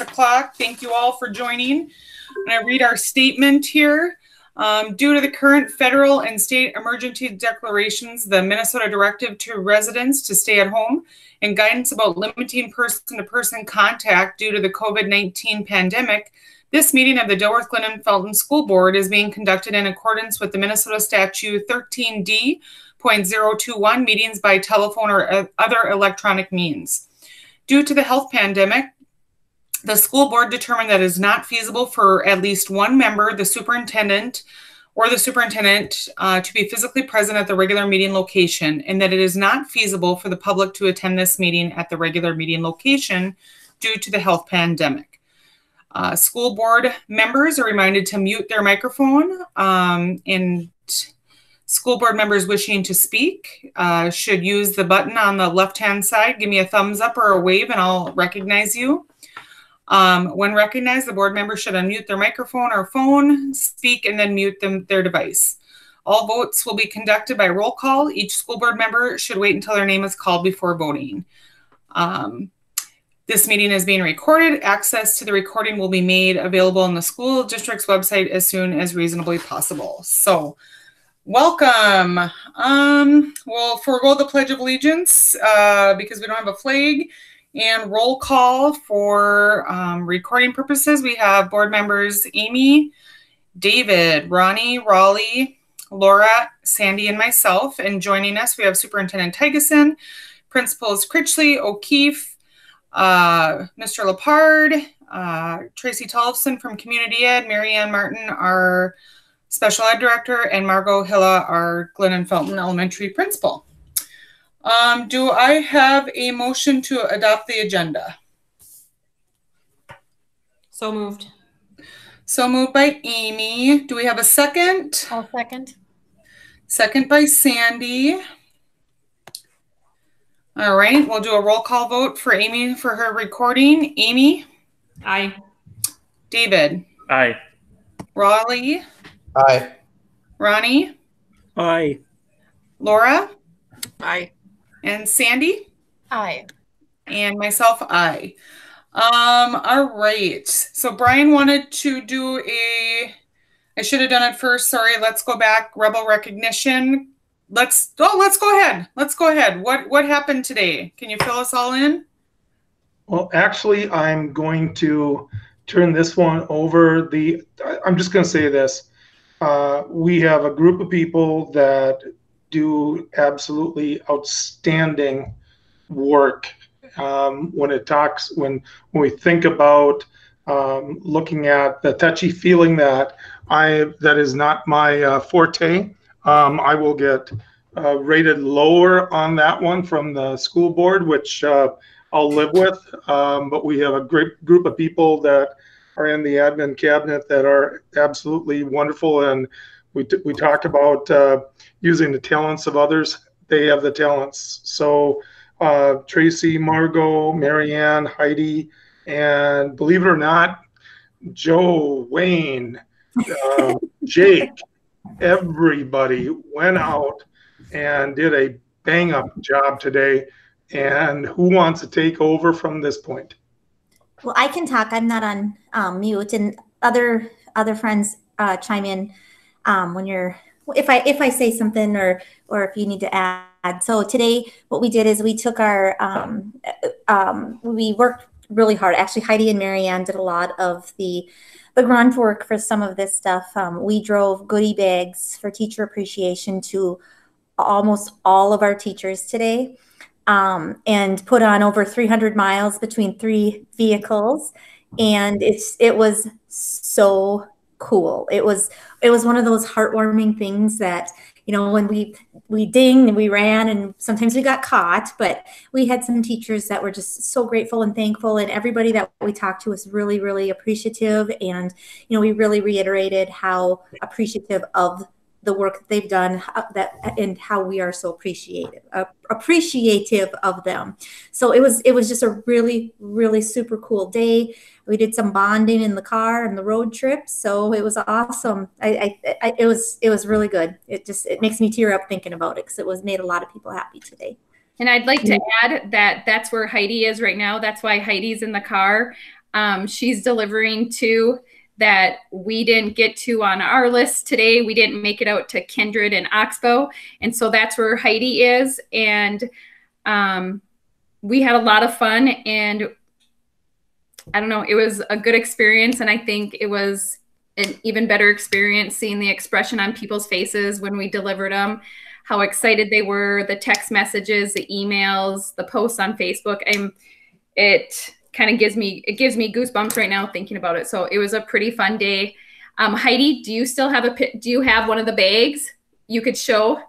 o'clock. Thank you all for joining. I'm going to read our statement here. Due to the current federal and state emergency declarations, the Minnesota directive to residents to stay at home, and guidance about limiting person-to-person contact due to the COVID-19 pandemic, this meeting of the Dilworth-Glyndon-Felton School Board is being conducted in accordance with the Minnesota Statute 13D.021, meetings by telephone or other electronic means. Due to the health pandemic, the school board determined that it is not feasible for at least one member, the superintendent, to be physically present at the regular meeting location, and that it is not feasible for the public to attend this meeting at the regular meeting location due to the health pandemic. School board members are reminded to mute their microphone, and school board members wishing to speak should use the button on the left-hand side. Give me a thumbs up or a wave and I'll recognize you. When recognized, the board member should unmute their microphone or phone, speak, and then mute their device. All votes will be conducted by roll call. Each school board member should wait until their name is called before voting. This meeting is being recorded. Access to the recording will be made available on the school district's website as soon as reasonably possible. So, welcome. We'll forego the Pledge of Allegiance because we don't have a flag. And roll call for recording purposes. We have board members Amy, David, Ronnie, Raleigh, Laura, Sandy, and myself. And joining us, we have Superintendent Tygeson, Principals Critchley, O'Keefe, Mr. Lepard, Tracy Tollefson from Community Ed, Marianne Martin, our Special Ed Director, and Margot Hilla, our Glyndon-Felton Elementary Principal. Do I have a motion to adopt the agenda? So moved. So moved by Amy. Do we have a second? I'll second. Second by Sandy. All right, we'll do a roll call vote for Amy for her recording. Amy? Aye. David? Aye. Raleigh? Aye. Ronnie? Aye. Laura? Aye. And Sandy? Aye. And myself, aye. All right. So Brian wanted to do I should have done it first. Sorry. Let's go back. Rebel recognition. Let's go ahead. Let's go ahead. What happened today? Can you fill us all in? Well, actually, I'm going to turn this one over. I'm just going to say this. We have a group of people that do absolutely outstanding work when we think about looking at the touchy feeling that is not my forte. I will get rated lower on that one from the school board, which I'll live with. But we have a great group of people that are in the admin cabinet that are absolutely wonderful, and we talked about using the talents of others. They have the talents. So Tracy, Margot, Marianne, Heidi, and believe it or not, Joe, Wayne, Jake, everybody went out and did a bang-up job today. And who wants to take over from this point? Well, I can talk. I'm not on mute, and other friends chime in if I say something or if you need to add. So today, what we did is we took our we worked really hard. Actually, Heidi and Marianne did a lot of the grunt work for some of this stuff. We drove goodie bags for teacher appreciation to almost all of our teachers today, and put on over 300 miles between 3 vehicles, and it was so cool. It was one of those heartwarming things that, when we dinged and we ran, and sometimes we got caught, but we had some teachers that were just so grateful and thankful, and everybody that we talked to was really, really appreciative. And, we really reiterated how appreciative of the work that they've done, and how we are so appreciative of them. So it was just a really, really super cool day. We did some bonding in the car and the road trip, so it was awesome. It was really good. It makes me tear up thinking about it, because it made a lot of people happy today. And I'd like to add that that's where Heidi is right now. That's why Heidi's in the car. she's delivering to that we didn't get to on our list today. We didn't make it out to Kindred and Oxbow. And so that's where Heidi is. And we had a lot of fun, and I don't know, it was a good experience. And I think it was an even better experience seeing the expression on people's faces when we delivered them, how excited they were, the text messages, the emails, the posts on Facebook. It kind of gives me goosebumps right now thinking about it. So it was a pretty fun day. Heidi, do you have one of the bags you could show?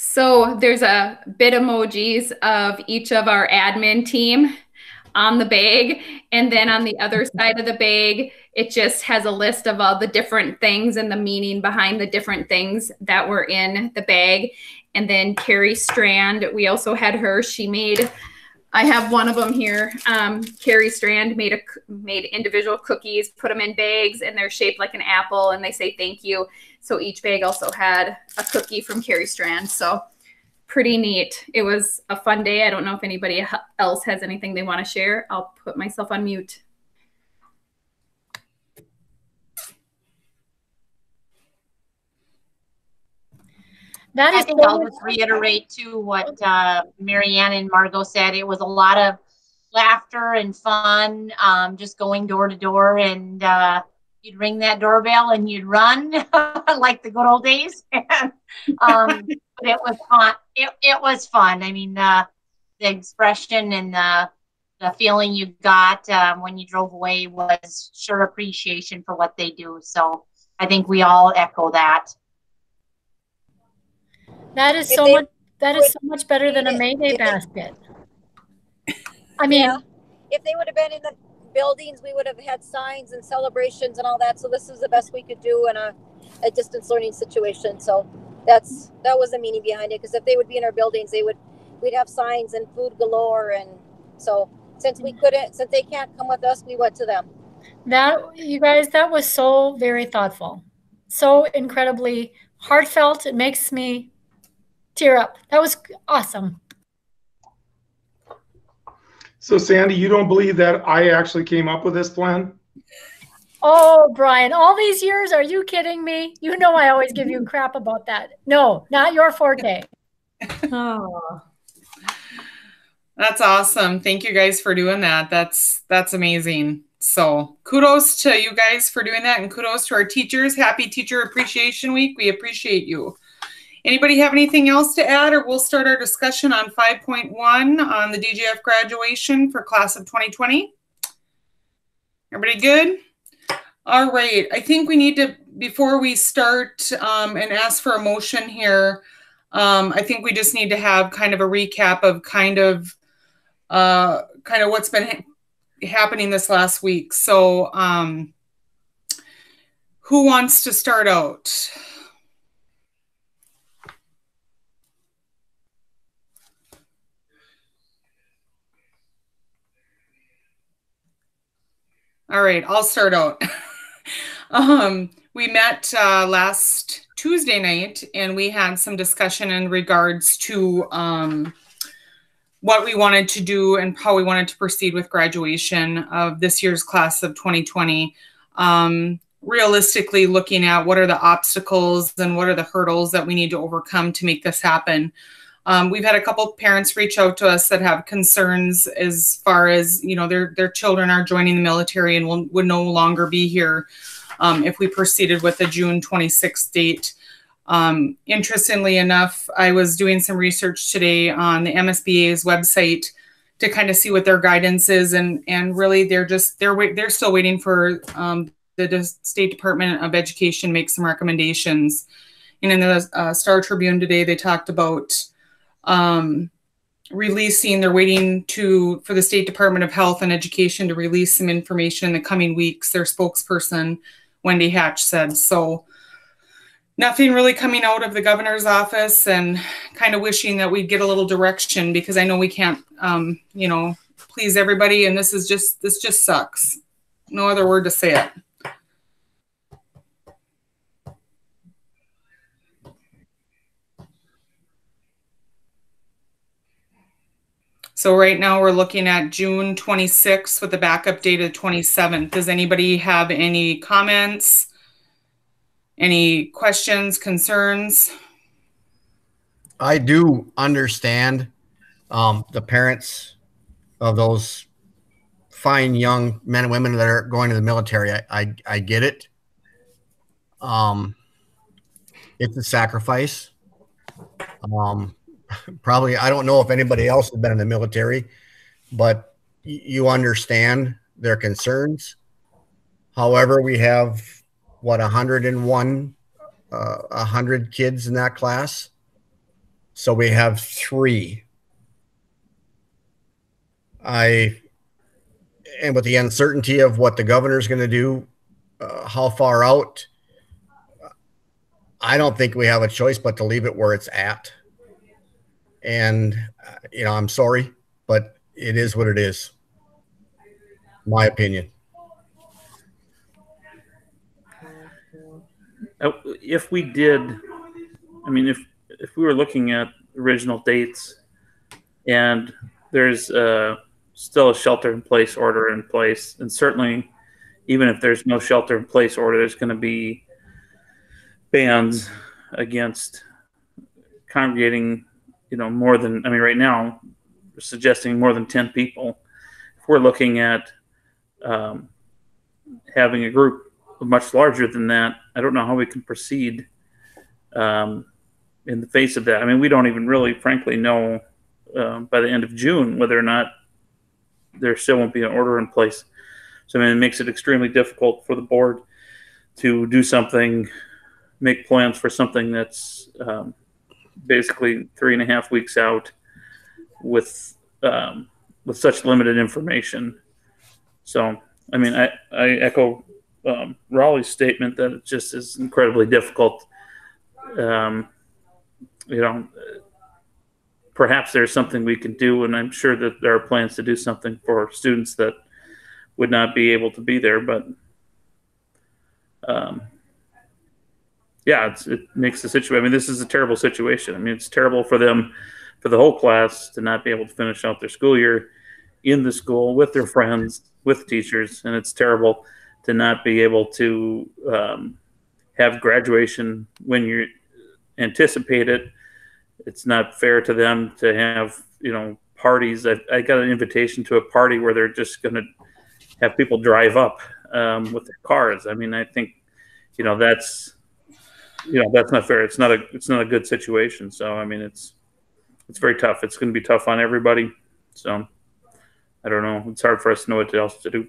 So there's a bit emojis of each of our admin team on the bag. And then on the other side of the bag, it just has a list of all the different things and the meaning behind the different things that were in the bag. And then Carrie Strand, we also had her, I have one of them here. Carrie Strand made individual cookies, put them in bags, and they're shaped like an apple, and they say thank you. So each bag also had a cookie from Carrie Strand. So pretty neat. It was a fun day. I don't know if anybody else has anything they want to share. I'll put myself on mute. I think I'll just reiterate too what Marianne and Margot said. It was a lot of laughter and fun, just going door to door, and you'd ring that doorbell and you'd run like the good old days. But it was fun. It was fun. I mean, the expression and the feeling you got when you drove away was sure appreciation for what they do. So I think we all echo that. That is so much better than a Mayday basket. I mean, yeah. If they would have been in the buildings, we would have had signs and celebrations and all that. So this is the best we could do in a distance learning situation. So that was the meaning behind it. Because if they would be in our buildings, we'd have signs and food galore. And so since they can't come with us, we went to them. You guys, that was so very thoughtful, so incredibly heartfelt. It makes me tear up. That was awesome. So Sandy, you don't believe that I actually came up with this plan? Oh, Brian, all these years, are you kidding me? You know I always give you crap about that. No, not your forte. Oh. That's awesome. Thank you guys for doing that. That's amazing. So kudos to you guys for doing that, and kudos to our teachers. Happy Teacher Appreciation Week. We appreciate you. Anybody have anything else to add, or we'll start our discussion on 5.1 on the DGF graduation for class of 2020? Everybody good? All right. I think we need to, before we start and ask for a motion here, I think we just need to have kind of a recap of kind of what's been happening this last week. So who wants to start out? All right, I'll start out. We met last Tuesday night, and we had some discussion in regards to what we wanted to do and how we wanted to proceed with graduation of this year's class of 2020. Realistically looking at what are the obstacles and what are the hurdles that we need to overcome to make this happen. We've had a couple of parents reach out to us that have concerns as far as, you know, their children are joining the military and would no longer be here if we proceeded with the June 26th date. Interestingly enough, I was doing some research today on the MSBA's website to kind of see what their guidance is, and really they're still waiting for the State Department of Education make some recommendations. And in the Star Tribune today, they talked about releasing, they're waiting for the State Department of Health and Education to release some information in the coming weeks, their spokesperson, Wendy Hatch, said. So nothing really coming out of the governor's office, and kind of wishing that we'd get a little direction, because I know we can't, you know, please everybody. And this just sucks. No other word to say it. So right now we're looking at June 26th with the backup date of 27th. Does anybody have any comments? Any questions, concerns? I do understand the parents of those fine young men and women that are going to the military. I get it. It's a sacrifice. Probably, I don't know if anybody else has been in the military, but you understand their concerns. However, we have, what, 101, 100 kids in that class. So we have 3. And with the uncertainty of what the governor's going to do, how far out, I don't think we have a choice but to leave it where it's at. And, I'm sorry, but it is what it is. My opinion. If we did, if we were looking at original dates and there's still a shelter-in-place order in place, and certainly even if there's no shelter-in-place order, there's going to be bans against congregating, more than, right now we're suggesting more than 10 people. If we're looking at having a group much larger than that, I don't know how we can proceed in the face of that. We don't even really, frankly, know by the end of June whether or not there still won't be an order in place. So it makes it extremely difficult for the board to do something, make plans for something that's basically 3.5 weeks out with such limited information. So, I echo Raleigh's statement that it just is incredibly difficult. Perhaps there's something we can do, and I'm sure that there are plans to do something for students that would not be able to be there. But it makes the situation. This is a terrible situation. It's terrible for them, for the whole class, to not be able to finish out their school year in the school with their friends, with teachers, and it's terrible to not be able to have graduation when you anticipate it. It's not fair to them to have, parties. I got an invitation to a party where they're just going to have people drive up with their cars. I think, that's not fair. It's not a good situation. So, it's very tough. It's going to be tough on everybody. So I don't know. It's hard for us to know what else to do.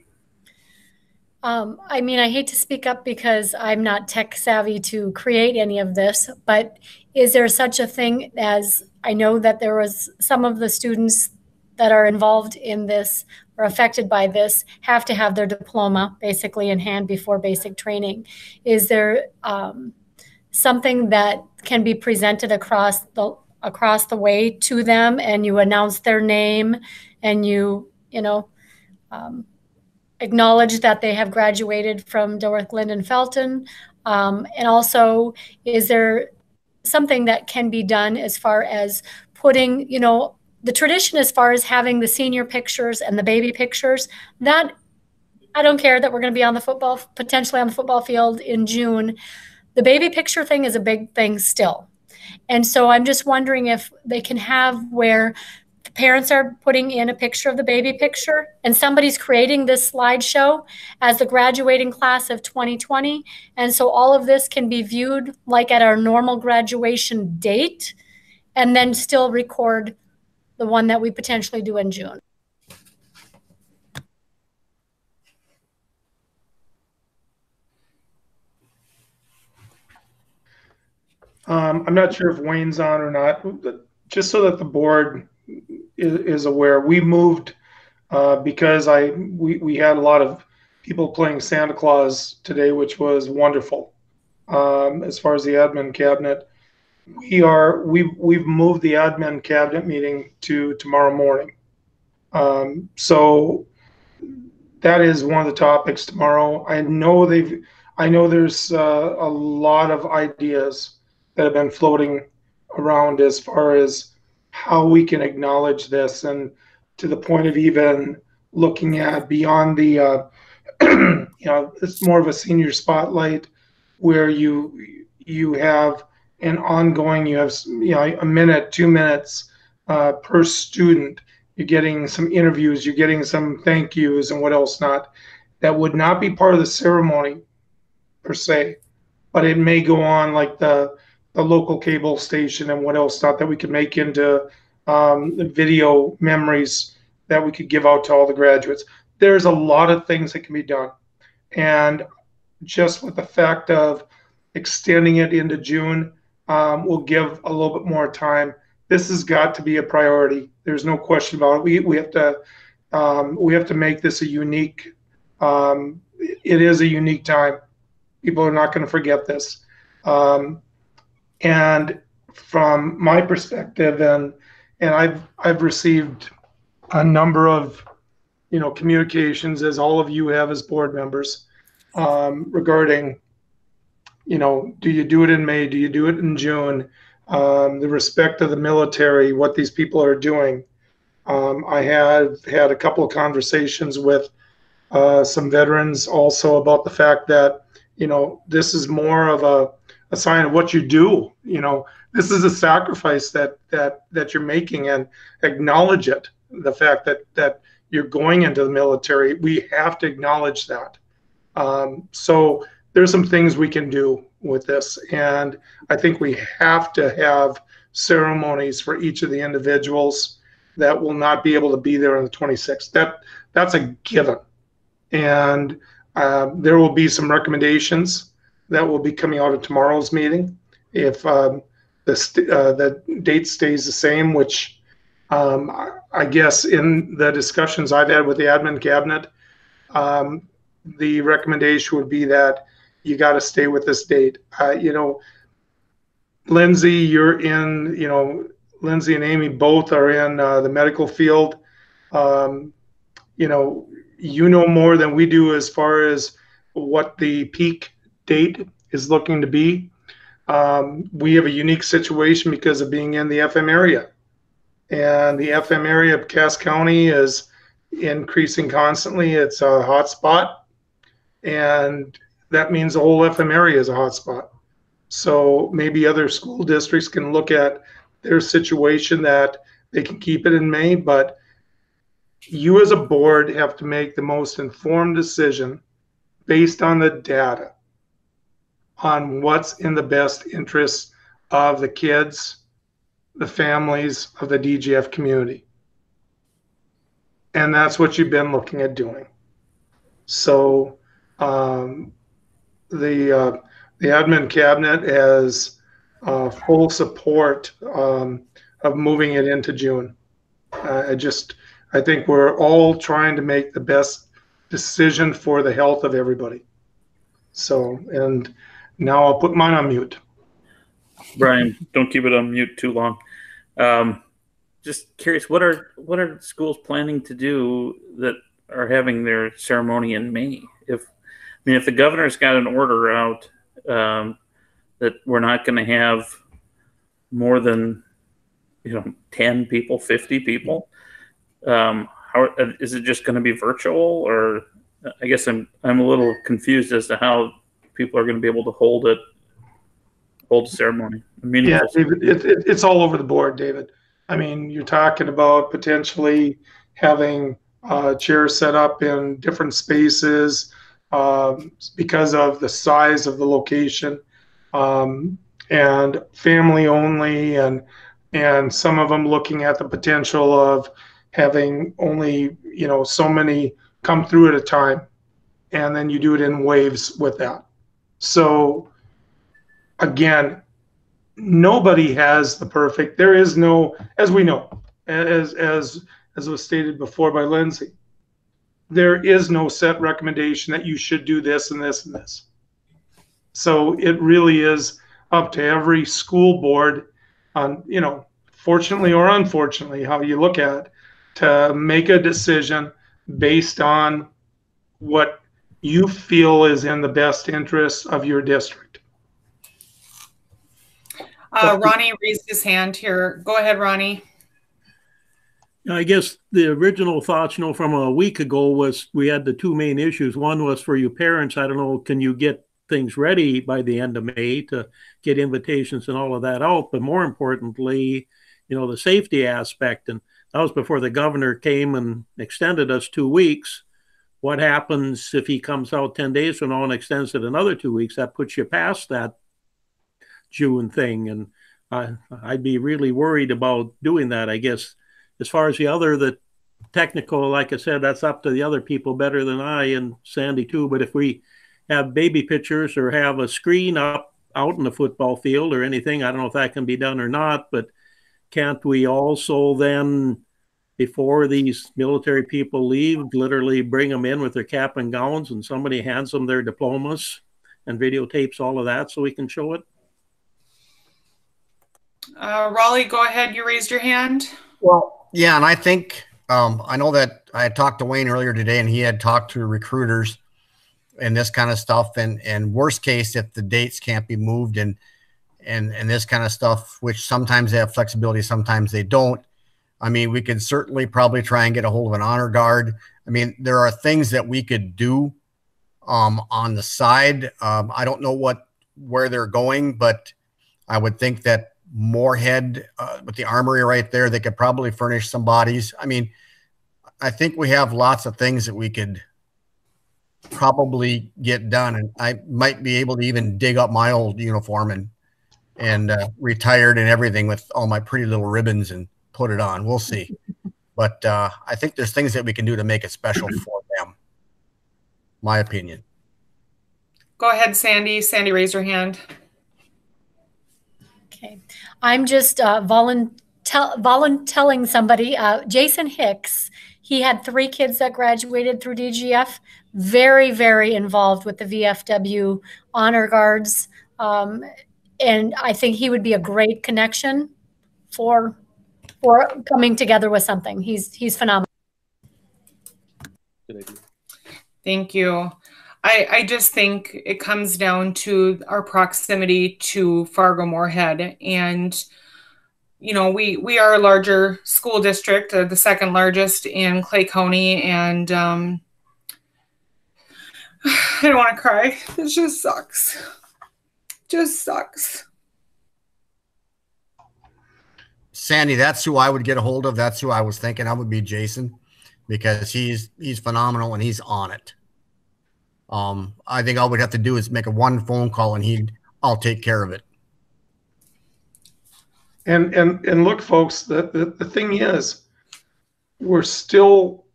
I hate to speak up because I'm not tech savvy to create any of this, but is there such a thing as, I know that there was some of the students that are involved in this or affected by this have to have their diploma basically in hand before basic training. Is there something that can be presented across the way to them, and you announce their name and you acknowledge that they have graduated from Dilworth-Glyndon-Felton? And also, is there something that can be done as far as putting, the tradition as far as having the senior pictures and the baby pictures, that I don't care that we're going to be potentially on the football field in June. The baby picture thing is a big thing still. And so I'm just wondering if they can have where the parents are putting in a picture of the baby picture and somebody's creating this slideshow as the graduating class of 2020. And so all of this can be viewed like at our normal graduation date, and then still record the one that we potentially do in June. I'm not sure if Wayne's on or not, but just so that the board is aware, we moved because we had a lot of people playing Santa Claus today, which was wonderful. As far as the admin cabinet, we've moved the admin cabinet meeting to tomorrow morning. So that is one of the topics tomorrow. I know there's a lot of ideas that have been floating around as far as how we can acknowledge this. And to the point of even looking at beyond the, it's more of a senior spotlight where you have an ongoing, you have, a minute, 2 minutes per student. You're getting some interviews, you're getting some thank yous and what else not. That would not be part of the ceremony per se, but it may go on like the local cable station and what else not that we could make into video memories that we could give out to all the graduates. There's a lot of things that can be done. And just with the fact of extending it into June, will give a little bit more time. This has got to be a priority. There's no question about it. We have to make this a unique. It is a unique time. People are not going to forget this. And from my perspective, and I've received a number of communications, as all of you have as board members, regarding do you do it in May? Do you do it in June? The respect of the military, what these people are doing. I have had a couple of conversations with some veterans also about the fact that, this is more of a sign of what you do. This is a sacrifice that you're making, and acknowledge it. The fact that you're going into the military, we have to acknowledge that. So there's some things we can do with this, and I think we have to have ceremonies for each of the individuals that will not be able to be there on the 26th. That's a given, and there will be some recommendations that will be coming out of tomorrow's meeting if the date stays the same, which I guess in the discussions I've had with the admin cabinet, the recommendation would be that you got to stay with this date. Lindsay, you're in, Lindsay and Amy both are in the medical field. You know more than we do as far as what the peak date is looking to be. We have a unique situation because of being in the FM area. And the FM area of Cass County is increasing constantly. It's a hot spot. And that means the whole FM area is a hot spot. So maybe other school districts can look at their situation that they can keep it in May, but you as a board have to make the most informed decision based on the data on what's in the best interest of the kids, the families of the DGF community. And that's what you've been looking at doing. So the admin cabinet has full support of moving it into June. I think we're all trying to make the best decision for the health of everybody. So, and now I'll put mine on mute. Brian, don't keep it on mute too long. Just curious, what are schools planning to do that are having their ceremony in May? If the governor's got an order out that we're not going to have more than 10 people, 50 people, how is it just going to be virtual? Or I guess I'm a little confused as to how people are going to be able to hold a ceremony. Yeah, David, it's all over the board, David. I mean, you're talking about potentially having chairs set up in different spaces because of the size of the location, and family only, and some of them looking at the potential of having only so many come through at a time, and then you do it in waves with that. So again, nobody has the perfect. There is no, as we know, as was stated before by Lindsay, there is no set recommendation that you should do this and this and this. So it really is up to every school board, on fortunately or unfortunately, how you look at it, to make a decision based on what you feel is in the best interest of your district. Ronnie raised his hand here. Go ahead, Ronnie. I guess the original thoughts, from a week ago was we had the two main issues. One was for you parents. I don't know, can you get things ready by the end of May to get invitations and all of that out? But more importantly, the safety aspect. And that was before the governor came and extended us 2 weeks. What happens if he comes out 10 days from now and extends it another 2 weeks? That puts you past that June thing. And I'd be really worried about doing that, I guess. As far as the technical, like I said, that's up to the other people better than I and Sandy too. But if we have baby pictures or have a screen up out in the football field or anything, I don't know if that can be done or not, but can't we also then, before these military people leave, literally bring them in with their cap and gowns and somebody hands them their diplomas and videotapes all of that so we can show it? Raleigh, go ahead. You raised your hand. Well, yeah, and I think I know that I had talked to Wayne earlier today, and he had talked to recruiters and this kind of stuff. And worst case, if the dates can't be moved and this kind of stuff, which sometimes they have flexibility, sometimes they don't. I mean, we could certainly probably try and get a hold of an honor guard. I mean, there are things that we could do on the side. I don't know where they're going, but I would think that Moorhead with the armory right there, they could probably furnish some bodies. I mean, I think we have lots of things that we could probably get done, and I might be able to even dig up my old uniform and retired and everything with all my pretty little ribbons and put it on. We'll see. But I think there's things that we can do to make it special for them. My opinion. Go ahead, Sandy. Sandy, raise your hand. Okay. I'm just voluntelling somebody. Jason Hicks, he had 3 kids that graduated through DGF. Very, very involved with the VFW honor guards. And I think he would be a great connection for coming together with something. He's phenomenal. Thank you. I just think it comes down to our proximity to Fargo-Moorhead. And, we are a larger school district, the second largest in Clay County. And I don't want to cry. It just sucks. Just sucks. Sandy, that's who I would get a hold of. That's who I was thinking I would be, Jason, because he's phenomenal and he's on it. I think all we'd have to do is make one phone call and I'll take care of it. And look, folks, the thing is, we're still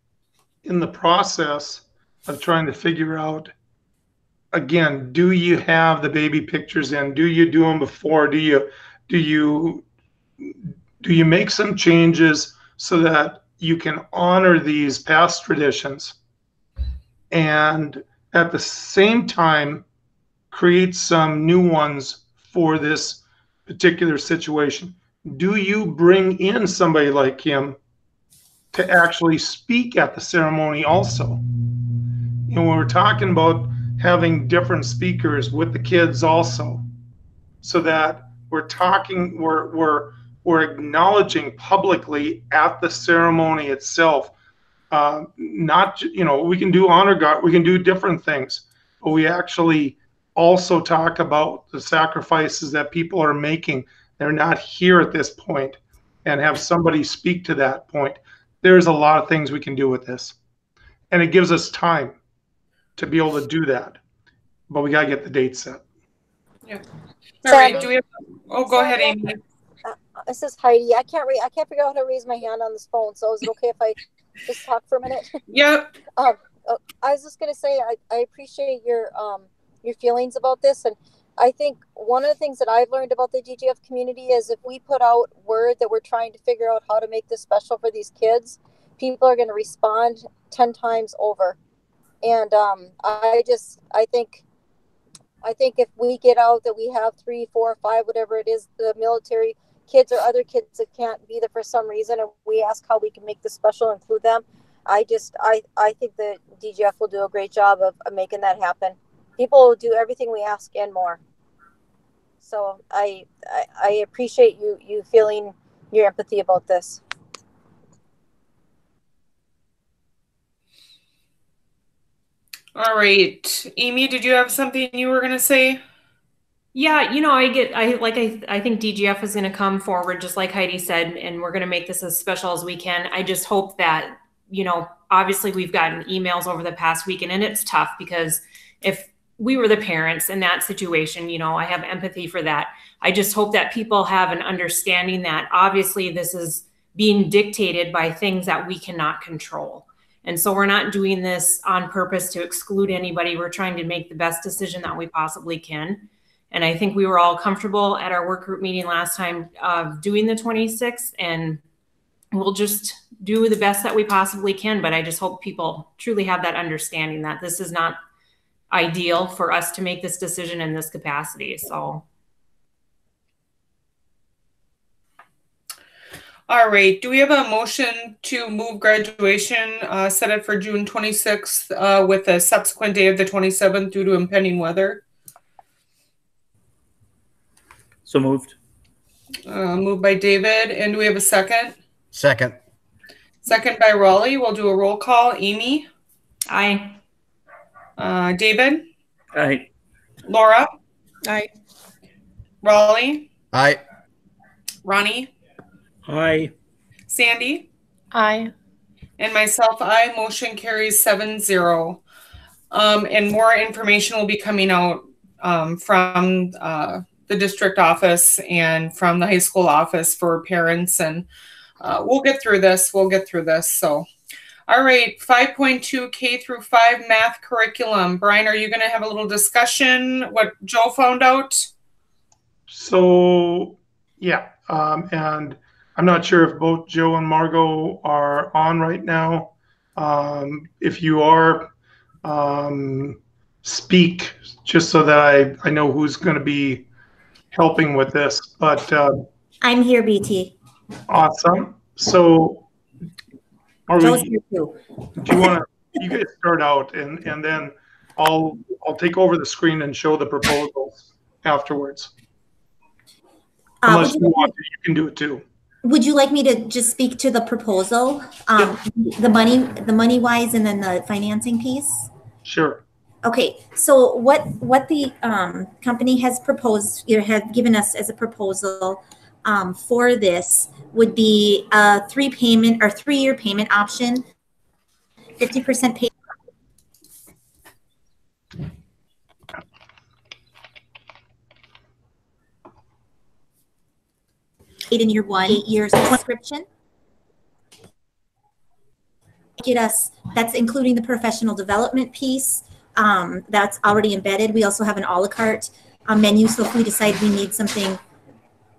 in the process of trying to figure out, again, do you have the baby pictures in? Do you do them before? Do you make some changes so that you can honor these past traditions and at the same time create some new ones for this particular situation? Do you bring in somebody like him to actually speak at the ceremony also? When we're talking about having different speakers with the kids also, so that we're acknowledging publicly at the ceremony itself. Not, we can do honor guard, we can do different things, but we actually also talk about the sacrifices that people are making. They're not here at this point, and have somebody speak to that point. There's a lot of things we can do with this, and it gives us time to be able to do that, but we got to get the date set. Yeah. All right. Do we have, go ahead, Amy. This is Heidi. I can't figure out how to raise my hand on this phone. So is it okay if I just talk for a minute? Yep. I was just gonna say I appreciate your feelings about this, and I think one of the things that I've learned about the DGF community is if we put out word that we're trying to figure out how to make this special for these kids, people are going to respond 10 times over. And I think if we get out that we have 3, 4, 5, whatever it is, the military kids or other kids that can't be there for some reason, and we ask how we can make this special, include them, I think the DGF will do a great job of making that happen. People will do everything we ask and more. So I appreciate you feeling your empathy about this. All right. Amy, did you have something you were going to say? Yeah, you know, I think DGF is going to come forward, just like Heidi said, and we're going to make this as special as we can. I just hope that, you know, obviously we've gotten emails over the past weekend, and it's tough because if we were the parents in that situation, you know, I have empathy for that. I just hope that people have an understanding that obviously this is being dictated by things that we cannot control. And so we're not doing this on purpose to exclude anybody. We're trying to make the best decision that we possibly can. And I think we were all comfortable at our work group meeting last time of doing the 26th, and we'll just do the best that we possibly can. But I just hope people truly have that understanding that this is not ideal for us to make this decision in this capacity. So. All right. Do we have a motion to move graduation, set it for June 26th with a subsequent day of the 27th due to impending weather? So moved. Moved by David. And do we have a second? Second. Second by Raleigh. We'll do a roll call. Amy? Aye. David? Aye. Laura? Aye. Raleigh? Aye. Ronnie? Aye. Sandy? Aye. And myself, aye. Motion carries 7-0. And more information will be coming out from the district office and from the high school office for parents. And we'll get through this. So, all right. 5.2 K through 5 math curriculum. Brian, are you going to have a little discussion what Joe found out? So, yeah. And I'm not sure if both Joe and Margot are on right now. If you are, speak just so that I know who's going to be helping with this. But I'm here, BT. awesome. So, Joe's here too. do you want to? You guys start out, and then I'll take over the screen and show the proposals afterwards. Unless you want to, you can do it too. Would you like me to just speak to the proposal, the money wise, and then the financing piece? Sure. Okay, so what the company has proposed, or have given us as a proposal for this would be a 3-year payment option, 50% pay. In year 1, 8 years subscription. Get us, that's including the professional development piece. That's already embedded. We also have an a la carte menu. So if we decide we need something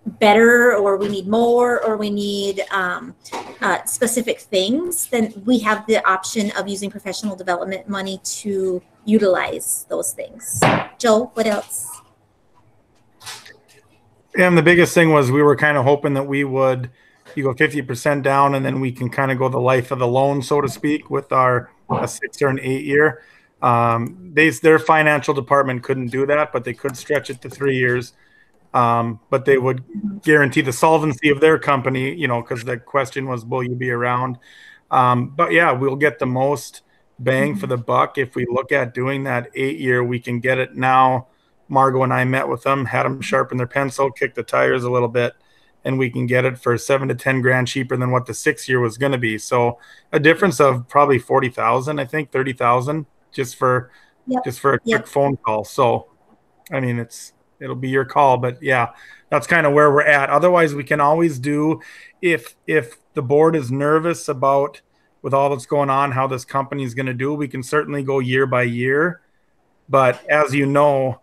better, or we need more, or we need specific things, then we have the option of using professional development money to utilize those things. Joe, what else? And the biggest thing was we were kind of hoping that you go 50% down, and then we can kind of go the life of the loan, so to speak, with a 6 or an 8 year. Their financial department couldn't do that, but they could stretch it to 3 years. But they would guarantee the solvency of their company, you know, because the question was, will you be around? But yeah, we'll get the most bang for the buck if we look at doing that 8 year. We can get it now. Margot and I met with them, had them sharpen their pencil, kick the tires a little bit, and we can get it for 7 to 10 grand cheaper than what the 6 year was going to be. So a difference of probably 40,000, I think 30,000 just for a quick phone call. So, I mean, it'll be your call, but yeah, that's kind of where we're at. Otherwise, we can always do, if the board is nervous about, with all that's going on, how this company is going to do, we can certainly go year by year. But as you know,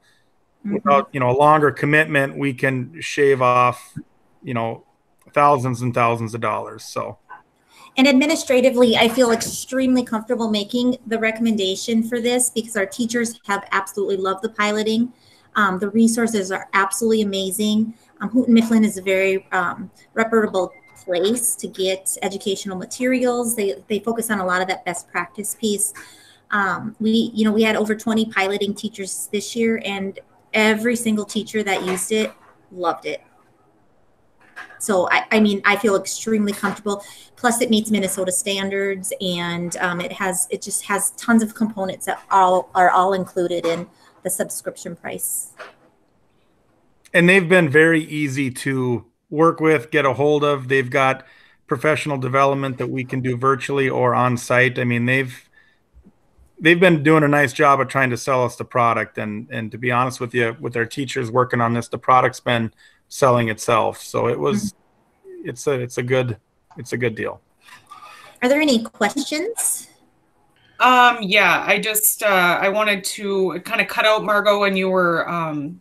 without, a longer commitment, we can shave off, thousands and thousands of dollars. So. And administratively, I feel extremely comfortable making the recommendation for this because our teachers have absolutely loved the piloting. The resources are absolutely amazing. Houghton Mifflin is a very reputable place to get educational materials. They focus on a lot of that best practice piece. We had over 20 piloting teachers this year, and every single teacher that used it loved it. So I mean, I feel extremely comfortable. Plus, it meets Minnesota standards, and it just has tons of components that are all included in the subscription price. And they've been very easy to work with, get a hold of. They've got professional development that we can do virtually or on site. I mean, they've been doing a nice job of trying to sell us the product. And to be honest with you, with our teachers working on this, the product's been selling itself. So it's a good deal. Are there any questions? Yeah, I wanted to kind of cut out, Margot, when you were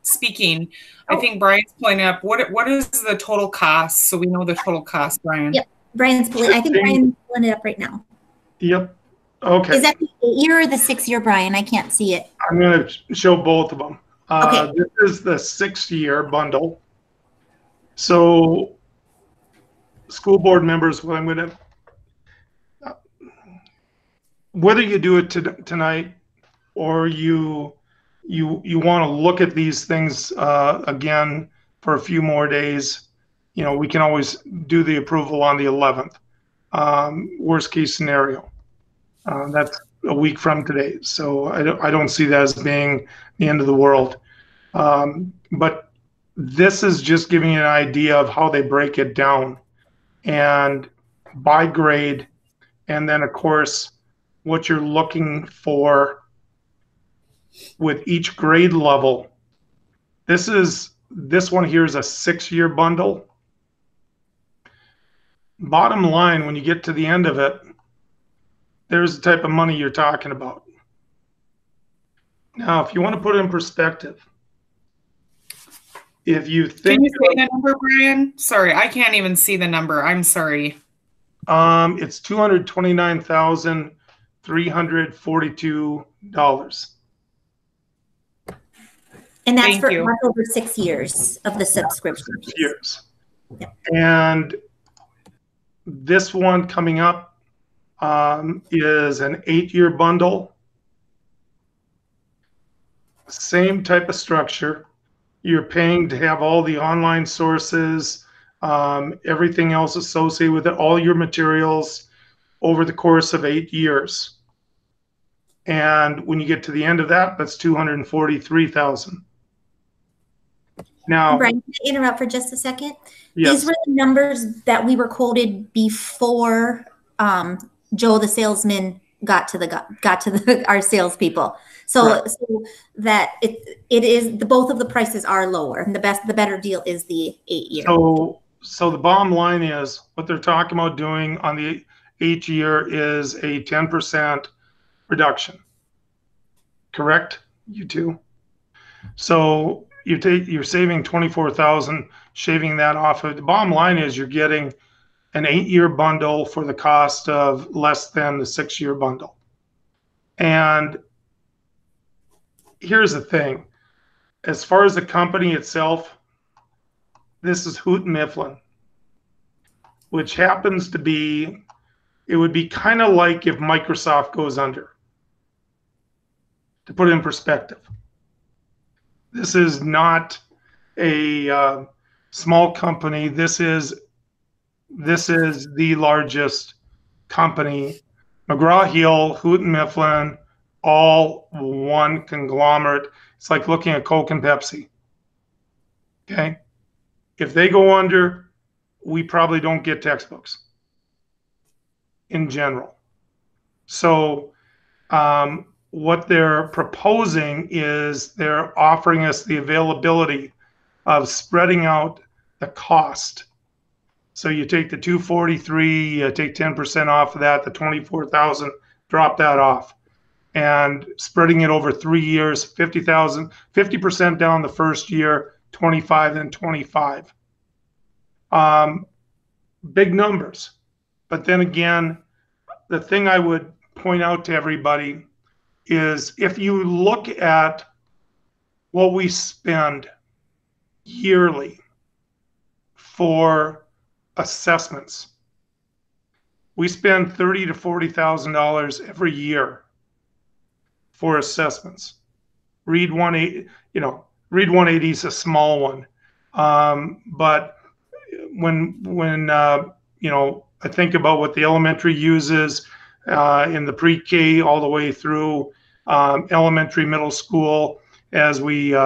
speaking. I think Brian's pointing up, what is the total cost? So we know the total cost, Brian. Yep, I think Brian's pulling it up right now. Yep. Okay. Is that the 8-year or the 6-year, Brian? I can't see it. I'm going to show both of them. Okay. This is the 6-year bundle. So school board members, what I'm going to, whether you do it tonight or you want to look at these things again for a few more days, you know, we can always do the approval on the 11th. Worst case scenario. That's a week from today. So I don't see that as being the end of the world. But this is just giving you an idea of how they break it down and by grade. And then, of course, what you're looking for with each grade level. This one here is a 6-year bundle. Bottom line, when you get to the end of it, there's the type of money you're talking about. Now, if you want to put it in perspective, if you think— Can you say the number, Brian? Sorry, I can't even see the number. I'm sorry. It's $229,342. And that's for over 6 years of the subscription. 6 years. Yep. And this one coming up is an 8-year bundle. Same type of structure. You're paying to have all the online sources, everything else associated with it, all your materials over the course of 8 years. And when you get to the end of that, that's $243,000. Now, Brian, can I interrupt for just a second? Yes. These were the numbers that we were quoted before Joe, the salesman, got to our salespeople. So, right. So that it is both of the prices are lower, and the better deal is the 8-year. So the bottom line is what they're talking about doing on the 8-year is a 10% reduction. Correct, you two? So you're saving $24,000, shaving that off of. The bottom line is you're getting an 8-year bundle for the cost of less than the 6-year bundle. And here's the thing. As far as the company itself, this is Houghton Mifflin, which happens to be, it would be kind of like if Microsoft goes under. To put it in perspective, this is not a small company. This is the largest company. McGraw-Hill, Houghton Mifflin, all one conglomerate. It's like looking at Coke and Pepsi. Okay? If they go under, we probably don't get textbooks in general. So what they're proposing is they're offering us the availability of spreading out the cost. So you take the 243, you take 10% off of that, the 24,000, drop that off. And spreading it over 3 years, 50,000, 50% down the first year, 25 and 25. Big numbers. But then again, the thing I would point out to everybody is if you look at what we spend yearly for assessments, we spend $30,000 to $40,000 every year for assessments. Read 180, Read 180 is a small one, but you know, I think about what the elementary uses in the pre-K all the way through elementary, middle school, as we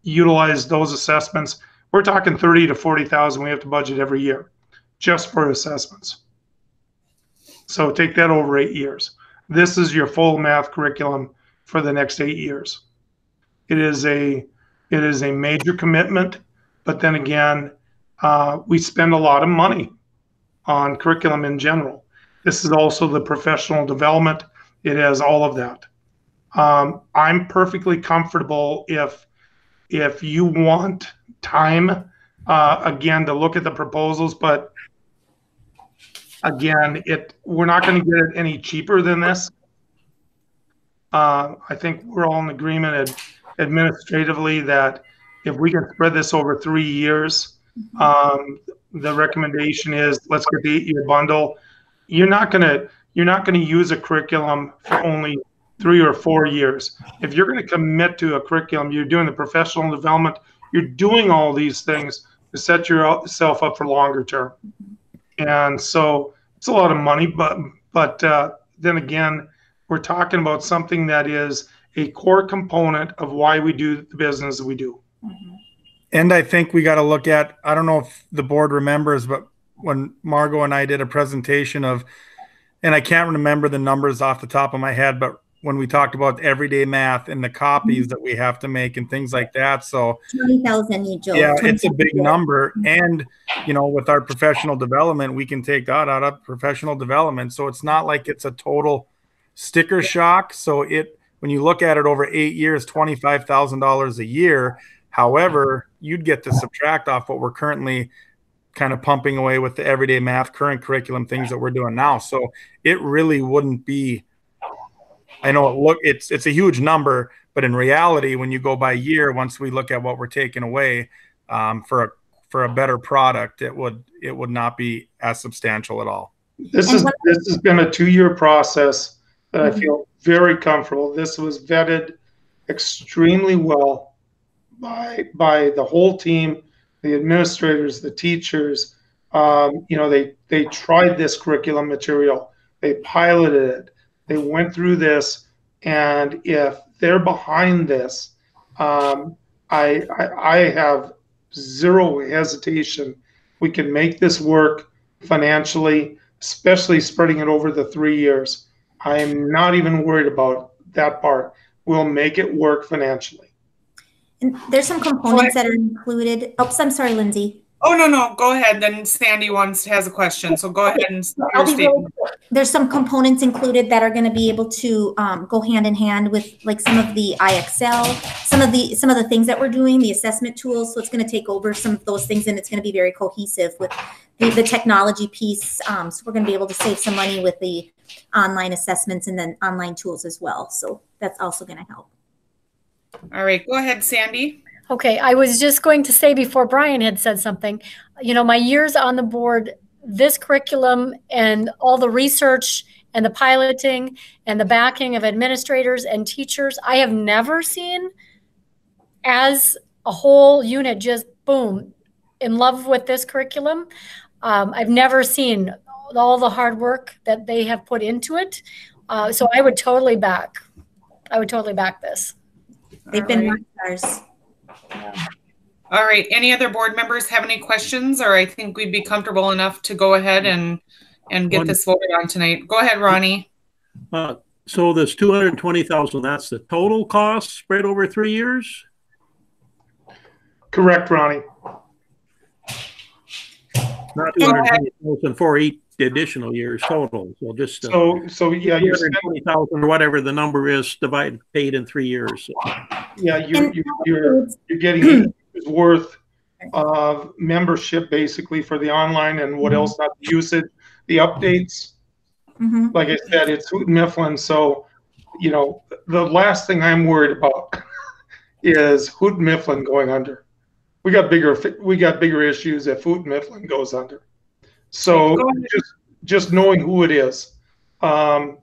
utilize those assessments, we're talking 30 to 40,000 we have to budget every year just for assessments. So take that over 8 years. This is your full math curriculum for the next 8 years. It is a major commitment, but then again, we spend a lot of money on curriculum in general. This is also the professional development. It has all of that. I'm perfectly comfortable if you want time, again, to look at the proposals, but again, we're not going to get it any cheaper than this. I think we're all in agreement administratively that if we can spread this over 3 years, the recommendation is let's get the 8-year bundle. You're not going to use a curriculum for only 3 or 4 years. If you're going to commit to a curriculum, you're doing the professional development, you're doing all these things to set yourself up for longer term. And so it's a lot of money, but then again, we're talking about something that is a core component of why we do the business we do. And I think we got to look at, I don't know if the board remembers, but when Margot and I did a presentation of, and I can't remember the numbers off the top of my head, but when we talked about everyday math and the copies that we have to make and things like that. So 20,000 each. Yeah, it's a big number. And, you know, with our professional development, we can take that out of professional development. So it's not like it's a total sticker shock. So when you look at it over 8 years, $25,000 a year, however, you'd get to subtract off what we're currently kind of pumping away with the everyday math, current curriculum, things that we're doing now. So it really wouldn't be, I know it's a huge number, but in reality, when you go by year, once we look at what we're taking away for a better product, it would not be as substantial at all. This has been a 2-year process that I feel very comfortable. This was vetted extremely well by the whole team, the administrators, the teachers. You know, they tried this curriculum material, they piloted it. They went through this, and if they're behind this, I have zero hesitation. We can make this work financially, especially spreading it over the 3 years. I am not even worried about that part. We'll make it work financially. And there's some components that are included. Oh, I'm sorry, Lindsay. Oh, no. Go ahead. Then Sandy has a question. So go ahead and there's some components included that are going to be able to go hand in hand with like some of the IXL, some of the things that we're doing, the assessment tools. So it's going to take over some of those things, and it's going to be very cohesive with the technology piece. So we're going to be able to save some money with the online assessments and then online tools as well. So that's also going to help. All right. Go ahead, Sandy. Okay, I was just going to say before Brian had said something, you know, my years on the board, this curriculum and all the research and the piloting and the backing of administrators and teachers, I have never seen as a whole unit just boom, in love with this curriculum. I've never seen all the hard work that they have put into it. So I would totally back this. They've been rock stars. All right. Any other board members have any questions, or I think we'd be comfortable enough to go ahead and get this voted on tonight. Go ahead, Ronnie. So this $220,000, that's the total cost spread over 3 years? Correct, Ronnie. Not $220,000 for 8 additional years total. So just so yeah, you're $220,000 or whatever the number is paid in 3 years. So. Yeah, you're getting 8 years worth of membership basically for the online and what else not the usage, the updates. Like I said, it's Houghton Mifflin, so you know the last thing I'm worried about is Houghton Mifflin going under. We got bigger issues if Houghton Mifflin goes under. So just knowing who it is, I'm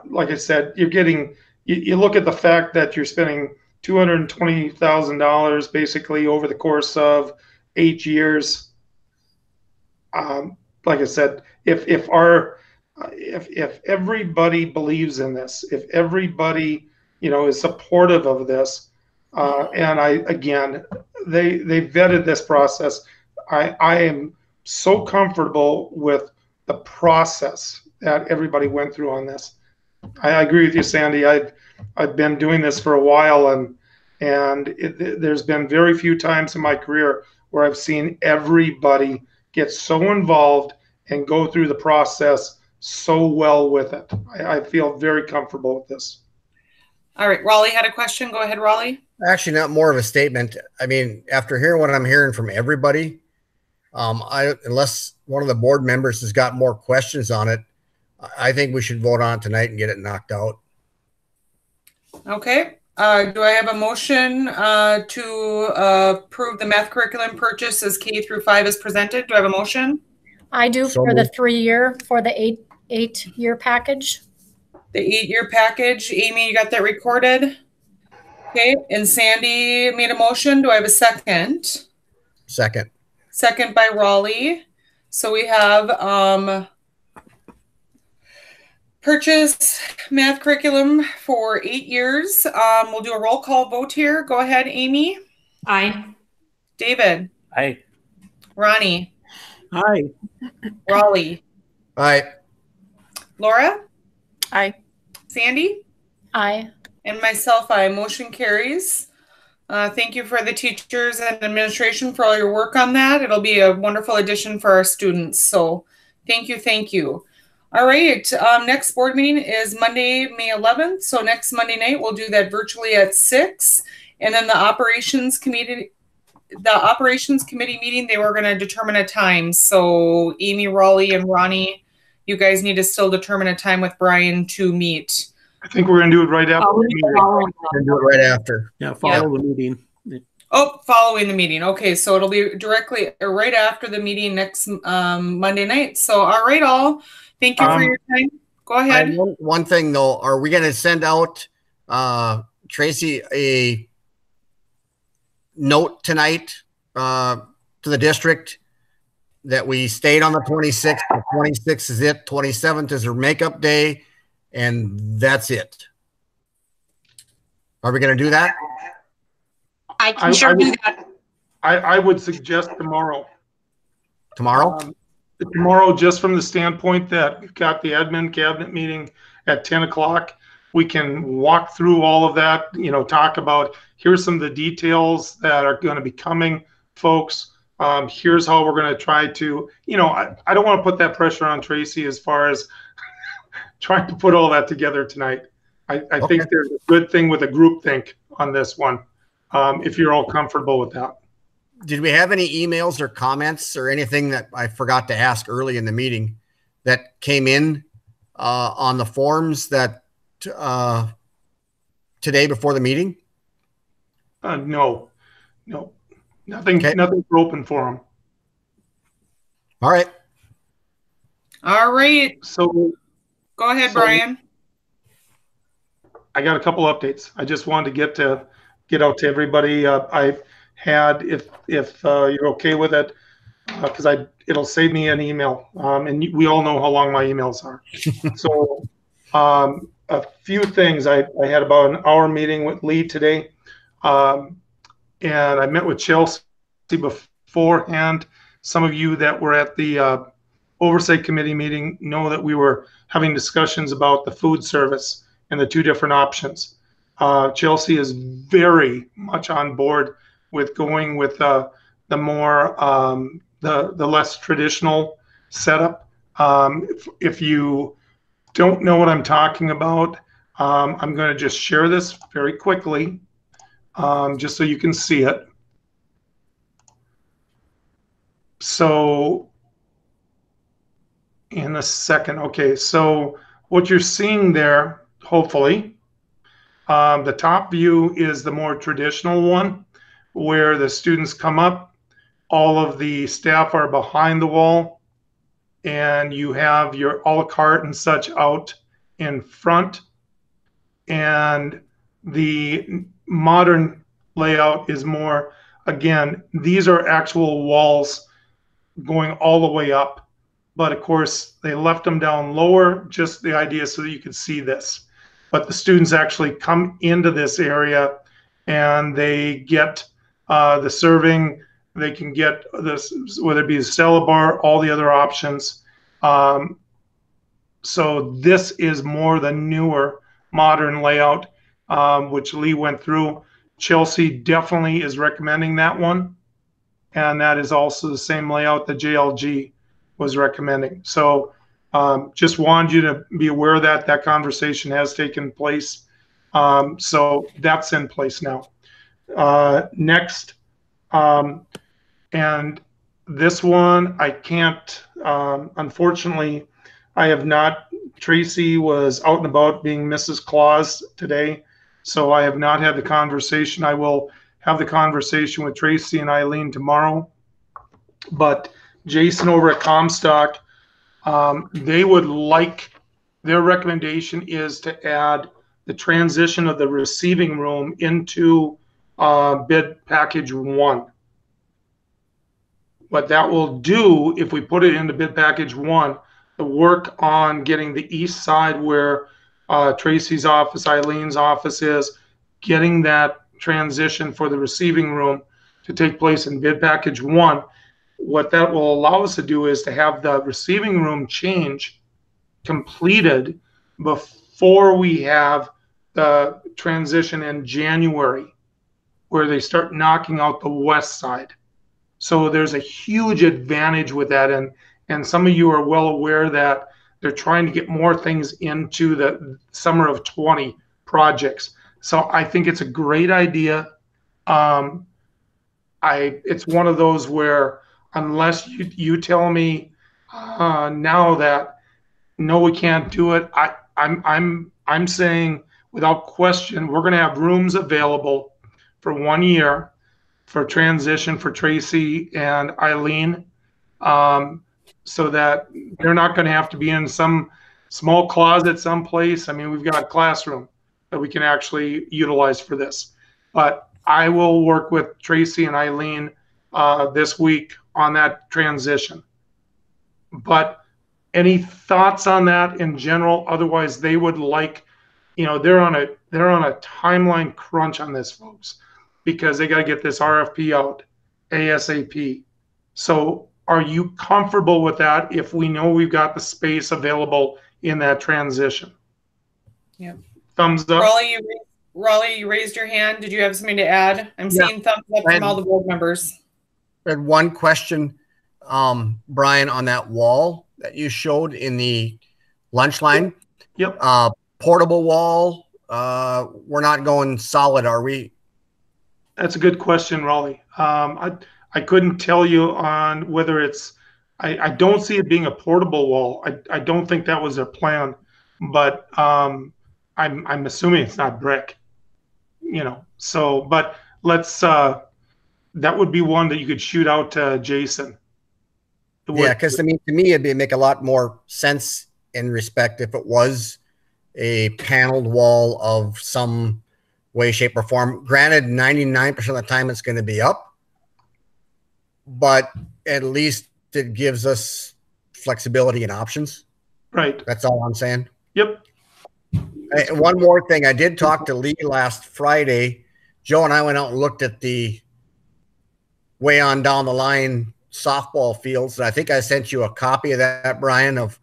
like I said, you're getting. You look at the fact that you're spending $220,000 basically over the course of 8 years. Like I said, if everybody believes in this, if everybody is supportive of this, and they vetted this process. I am so comfortable with the process that everybody went through on this. I agree with you, Sandy. I've been doing this for a while, and there's been very few times in my career where I've seen everybody get so involved and go through the process so well with it. I feel very comfortable with this. All right, Raleigh had a question. Go ahead, Raleigh. Actually, not more of a statement. I mean, after hearing what I'm hearing from everybody, unless one of the board members has got more questions on it, I think we should vote on it tonight and get it knocked out. Okay. Do I have a motion to approve the math curriculum purchase as K through 5 as presented? Do I have a motion? I do for the 3-year, for the eight-year package. The 8-year package. Amy, you got that recorded? Okay. And Sandy made a motion. Do I have a second? Second. Second by Raleigh. So we have purchase math curriculum for 8 years. We'll do a roll call vote here. Go ahead, Amy. Aye. David. Aye. Ronnie. Aye. Raleigh. Aye. Laura. Aye. Sandy. Aye. And myself, aye. Motion carries. Thank you for the teachers and administration for all your work on that. It'll be a wonderful addition for our students. So thank you. Thank you. All right. Next board meeting is Monday, May 11th. So next Monday night, we'll do that virtually at 6. And then the operations committee meeting, they were going to determine a time. So Amy, Raleigh, and Ronnie, you guys need to still determine a time with Brian to meet. I think we're going to do it right after the meeting. We're going to do it right after. Yeah, follow the meeting. Oh, following the meeting. Okay, so it'll be directly right after the meeting next Monday night. So, all right, all. Thank you for your time. Go ahead. One thing, though. Are we going to send out, Tracy, a note tonight to the district that we stayed on the 26th? The 26th is it. 27th is her makeup day. And that's it. Are we going to do that? I can sure do that. I would suggest tomorrow. Tomorrow? Tomorrow, just from the standpoint that we've got the admin cabinet meeting at 10 o'clock. We can walk through all of that, talk about here's some of the details that are going to be coming, folks. Here's how we're going to try to, I don't want to put that pressure on Tracy as far as trying to put all that together tonight. I think there's a good thing with a group think on this one, if you're all comfortable with that. Did we have any emails or comments or anything that I forgot to ask early in the meeting that came in on the forms that today before the meeting? No, nothing. Okay. Nothing's open for them. All right. So. Go ahead, Brian. I got a couple updates. I just wanted to get out to everybody. I've had, if you're okay with it, because it'll save me an email, and we all know how long my emails are. So a few things. I had about an hour meeting with Lee today, and I met with Chelsea beforehand. Some of you that were at the Oversight Committee meeting know that we were having discussions about the food service and the two different options. Chelsea is very much on board with going with the more the less traditional setup. If you don't know what I'm talking about, I'm going to just share this very quickly, just so you can see it. So in a second. Okay, so what you're seeing there, hopefully, the top view is the more traditional one, where the students come up, all of the staff are behind the wall, and you have your a la carte and such out in front. And the modern layout is more, again, these are actual walls going all the way up. But of course, they left them down lower, just the idea so that you could see this. But the students actually come into this area and they get the serving. They can get this, whether it be the Stella bar, all the other options. So this is more the newer modern layout, which Lee went through. Chelsea definitely is recommending that one. And that is also the same layout that JLG was recommending. So just wanted you to be aware of that. That conversation has taken place. So that's in place now. Next, and this one I can't, unfortunately, I have not, Tracy was out and about being Mrs. Claus today, so I have not had the conversation. I will have the conversation with Tracy and Eileen tomorrow. But Jason over at Comstock, they would like, their recommendation is to add the transition of the receiving room into bid package 1. What that will do, if we put it into bid package 1, the work on getting the east side where Tracy's office, Eileen's office is, getting that transition for the receiving room to take place in bid package 1. What that will allow us to do is to have the receiving room change completed before we have the transition in January, where they start knocking out the west side. So there's a huge advantage with that. And some of you are well aware that they're trying to get more things into the summer of 20 projects. So I think it's a great idea. It's one of those where unless you tell me now that no, we can't do it, I'm saying without question we're going to have rooms available for 1 year for transition for Tracy and Eileen, so that they're not going to have to be in some small closet someplace. I mean, we've got a classroom that we can actually utilize for this. But I will work with Tracy and Eileen this week on that transition. But any thoughts on that in general? Otherwise, they would like, they're on a timeline crunch on this, folks, because they got to get this RFP out ASAP. So are you comfortable with that if we know we've got the space available in that transition? Yeah. Thumbs up. Raleigh, you raised your hand. Did you have something to add? I'm seeing thumbs up from all the board members. I had one question, Brian, on that wall that you showed in the lunch line. Yep. Portable wall. We're not going solid, are we? That's a good question, Raleigh. I couldn't tell you on whether it's, I don't see it being a portable wall. I don't think that was their plan, but I'm assuming it's not brick, so, but let's, that would be one that you could shoot out to Jason. Yeah, because to me, it'd make a lot more sense in respect if it was a paneled wall of some way, shape, or form. Granted, 99% of the time it's going to be up, but at least it gives us flexibility and options. Right. That's all I'm saying. Yep. One more thing. I did talk to Lee last Friday. Joe and I went out and looked at the way on down the line softball fields. And I think I sent you a copy of that, Brian, of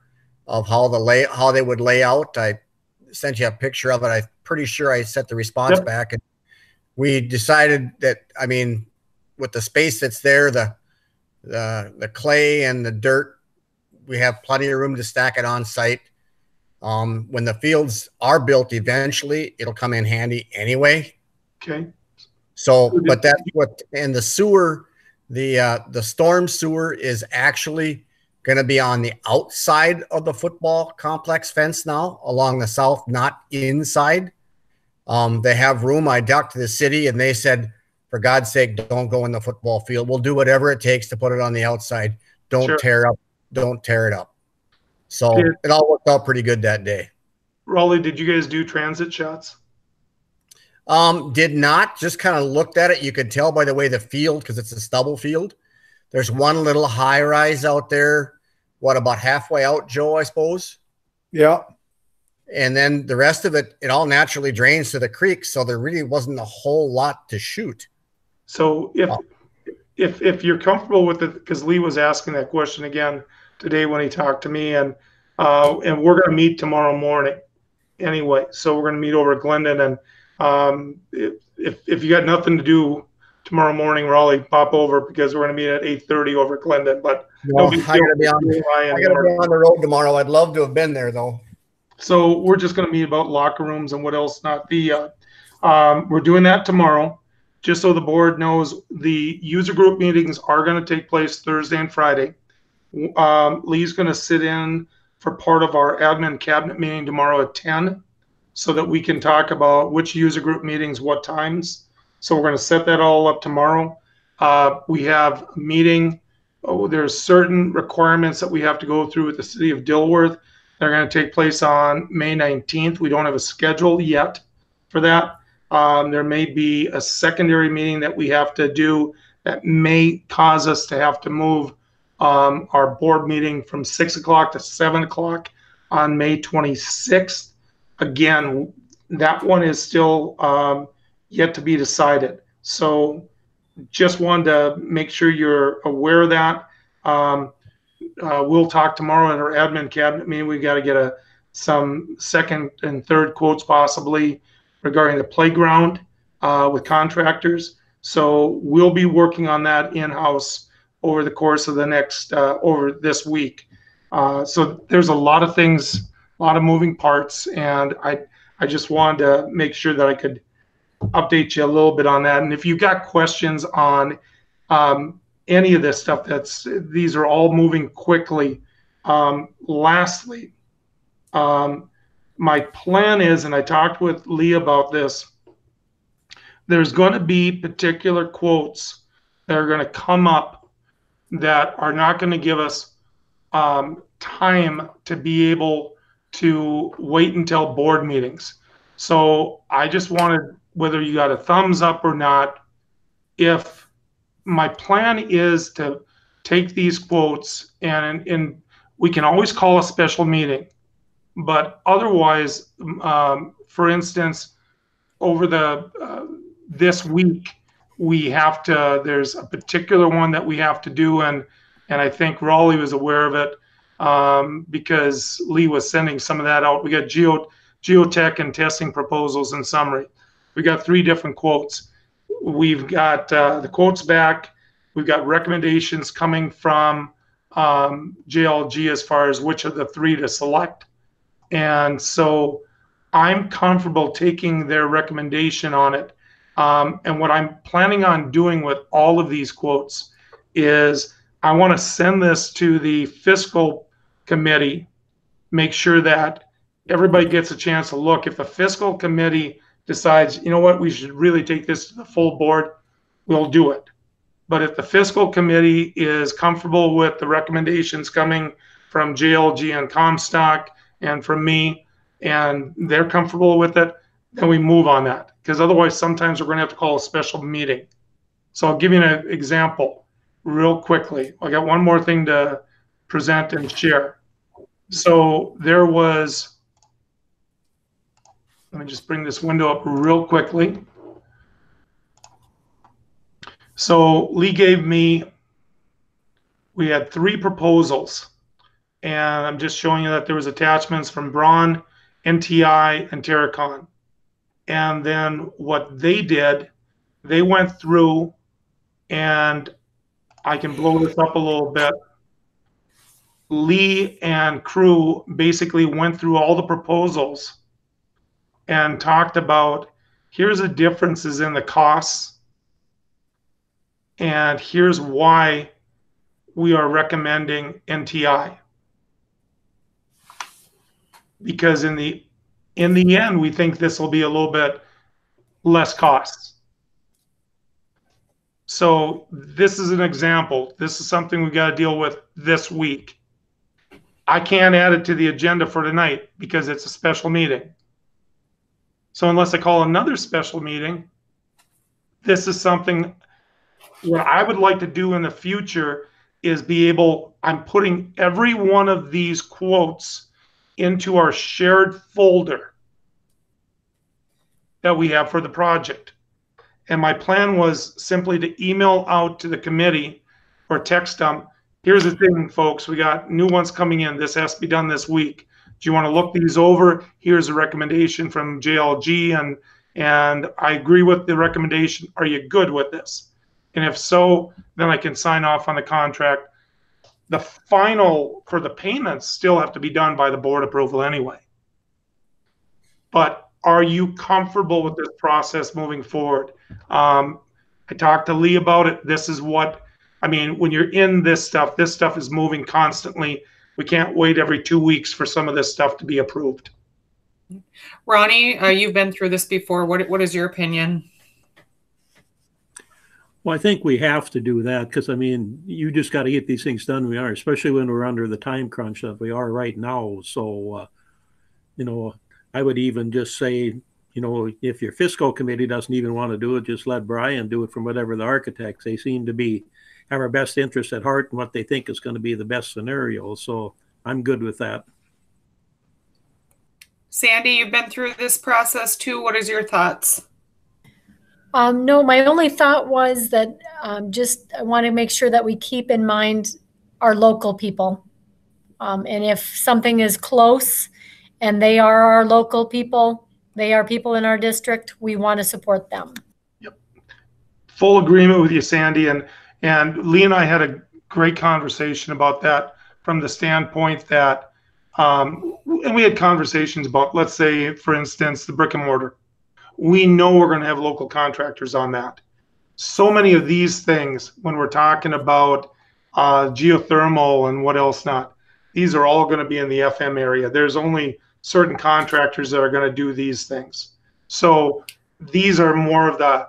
how they would lay out. I sent you a picture of it. I'm pretty sure I sent the response back. And we decided that, I mean, with the space that's there, the clay and the dirt, we have plenty of room to stack it on site. When the fields are built eventually, it'll come in handy anyway. Okay. So, but that's what, and the sewer, the storm sewer is actually going to be on the outside of the football complex fence now, along the south, not inside. They have room. I talked to the city and they said, for God's sake, don't go in the football field. We'll do whatever it takes to put it on the outside. Don't tear it up. So it all worked out pretty good that day. Raleigh, did you guys do transit shots? Did not, just kind of looked at it. You could tell by the way the field, because it's a stubble field. There's one little high rise out there. What, about halfway out, Joe, I suppose? Yeah. And then the rest of it, it all naturally drains to the creek. So there really wasn't a whole lot to shoot. So if you're comfortable with it, because Lee was asking that question again today when he talked to me, and we're going to meet tomorrow morning anyway. So we're going to meet over at Glendon, and if you got nothing to do tomorrow morning, Raleigh, pop over, because we're going to meet at 8:30 over at Glendon. But I gotta be on the road tomorrow. I'd love to have been there though. So we're just going to meet about locker rooms and what else not. We're doing that tomorrow. Just so the board knows, the user group meetings are going to take place Thursday and Friday. Lee's going to sit in for part of our admin cabinet meeting tomorrow at 10, so that we can talk about which user group meetings, what times. So we're going to set that all up tomorrow. We have a meeting. There's certain requirements that we have to go through with the city of Dilworth. They're going to take place on May 19th. We don't have a schedule yet for that. There may be a secondary meeting that we have to do that may cause us to have to move our board meeting from 6 o'clock to 7 o'clock on May 26th. Again, that one is still yet to be decided. So just wanted to make sure you're aware of that. We'll talk tomorrow at our admin cabinet meeting. We've got to get some second and third quotes possibly regarding the playground with contractors. So we'll be working on that in-house over the course of the next, over this week. So there's a lot of things, a lot of moving parts, and I just wanted to make sure that I could update you a little bit on that. And if you've got questions on any of this stuff, these are all moving quickly. Lastly, my plan is, and I talked with Lee about this, there's going to be particular quotes that are going to come up that are not going to give us time to be able to wait until board meetings. So I just wanted, whether you got a thumbs up or not, if my plan is to take these quotes and we can always call a special meeting, but otherwise, for instance, over this week, we have to, there's a particular one that we have to do, and I think Raleigh was aware of it because Lee was sending some of that out. We got geotech and testing proposals in summary. We got 3 different quotes. We've got the quotes back. We've got recommendations coming from JLG as far as which of the 3 to select. And so I'm comfortable taking their recommendation on it. And what I'm planning on doing with all of these quotes is I want to send this to the fiscal committee, make sure that everybody gets a chance to look. If the fiscal committee decides, you know what, we should really take this to the full board, we'll do it. But if the fiscal committee is comfortable with the recommendations coming from JLG and Comstock and from me, and they're comfortable with it, then we move on that. Because otherwise, sometimes we're going to have to call a special meeting. So I'll give you an example real quickly. I got one more thing to present and share. So there was, let me just bring this window up real quickly. So Lee gave me, we had 3 proposals, and I'm just showing you that there was attachments from Braun, NTI, and Terracon. And then what they did, they went through, and I can blow this up a little bit. Lee and crew basically went through all the proposals and talked about, here's the differences in the costs, and here's why we are recommending NTI. Because in the end, we think this will be a little bit less costs. So this is an example. This is something we've got to deal with this week. I can't add it to the agenda for tonight because it's a special meeting. So unless I call another special meeting, this is something what I would like to do in the future is be able, I'm putting every one of these quotes into our shared folder that we have for the project. And my plan was simply to email out to the committee or text them, here's the thing, folks, we got new ones coming in. This has to be done this week. Do you want to look these over? Here's a recommendation from JLG, and I agree with the recommendation. Are you good with this? And if so, then I can sign off on the contract. The final for the payments still have to be done by the board approval anyway. But are you comfortable with this process moving forward? I talked to Lee about it. This is what, I mean, when you're in this stuff is moving constantly. We can't wait every 2 weeks for some of this stuff to be approved. Ronnie, you've been through this before. What is your opinion? Well, I think we have to do that because, I mean, you just got to get these things done. We are, especially when we're under the time crunch that we are right now. So, you know, I would even just say, you know, if your fiscal committee doesn't even want to do it, just let Brian do it from whatever the architects. They seem to have our best interest at heart and what they think is going to be the best scenario. So I'm good with that. Sandy, you've been through this process too. What is your thoughts? No, my only thought was that I want to make sure that we keep in mind our local people. And if something is close and they are our local people, they are people in our district, we want to support them. Yep. Full agreement with you, Sandy. And Lee and I had a great conversation about that from the standpoint that, and we had conversations about, let's say, for instance, the brick and mortar. We know we're going to have local contractors on that. So many of these things, when we're talking about geothermal and what else not, these are all going to be in the FM area. There's only certain contractors that are going to do these things. So these are more of the,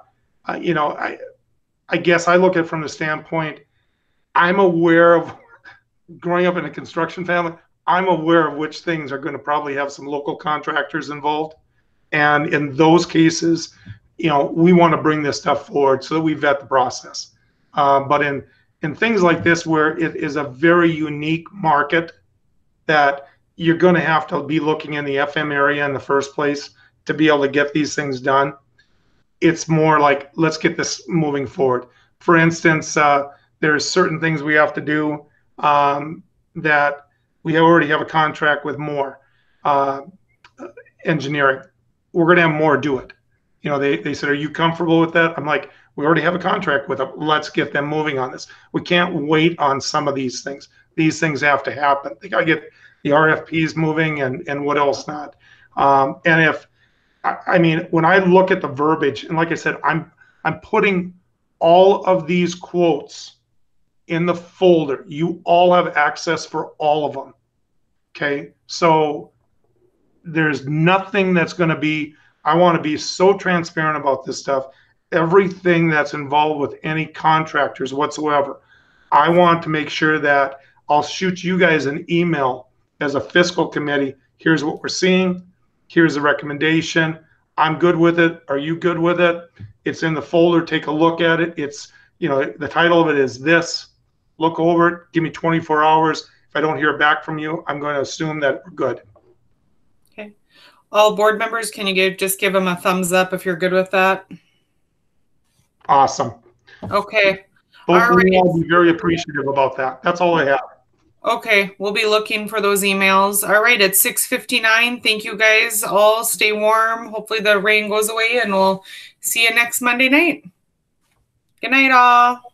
you know, I guess I look at it from the standpoint, I'm aware of, growing up in a construction family, I'm aware of which things are going to probably have some local contractors involved. And in those cases, you know, we want to bring this stuff forward so that we vet the process. But in things like this, where it is a very unique market that you're going to have to be looking in the FM area in the first place to be able to get these things done, it's more like, let's get this moving forward. For instance, there's certain things we have to do that we already have a contract with Moore Engineering. We're going to have Moore do it. You know, they said, are you comfortable with that? I'm like, we already have a contract with them. Let's get them moving on this. We can't wait on some of these things. These things have to happen. They got to get the RFPs moving and what else not. And if, I mean, when I look at the verbiage, and like I said, I'm putting all of these quotes in the folder. You all have access for all of them. Okay. So there's nothing that's going to be, I want to be so transparent about this stuff. Everything that's involved with any contractors whatsoever, I want to make sure that I'll shoot you guys an email as a fiscal committee. Here's what we're seeing. Here's the recommendation. I'm good with it. Are you good with it? It's in the folder. Take a look at it. It's, you know, the title of it is this. Look over it. Give me 24 hours. If I don't hear back from you, I'm going to assume that we're good. Okay. All board members, can you just give them a thumbs up if you're good with that? Awesome. Okay. Hopefully I'll be very appreciative about that. That's all I have. Okay, we'll be looking for those emails. All right, it's 6:59. Thank you guys all. Stay warm. Hopefully the rain goes away and we'll see you next Monday night. Good night, all.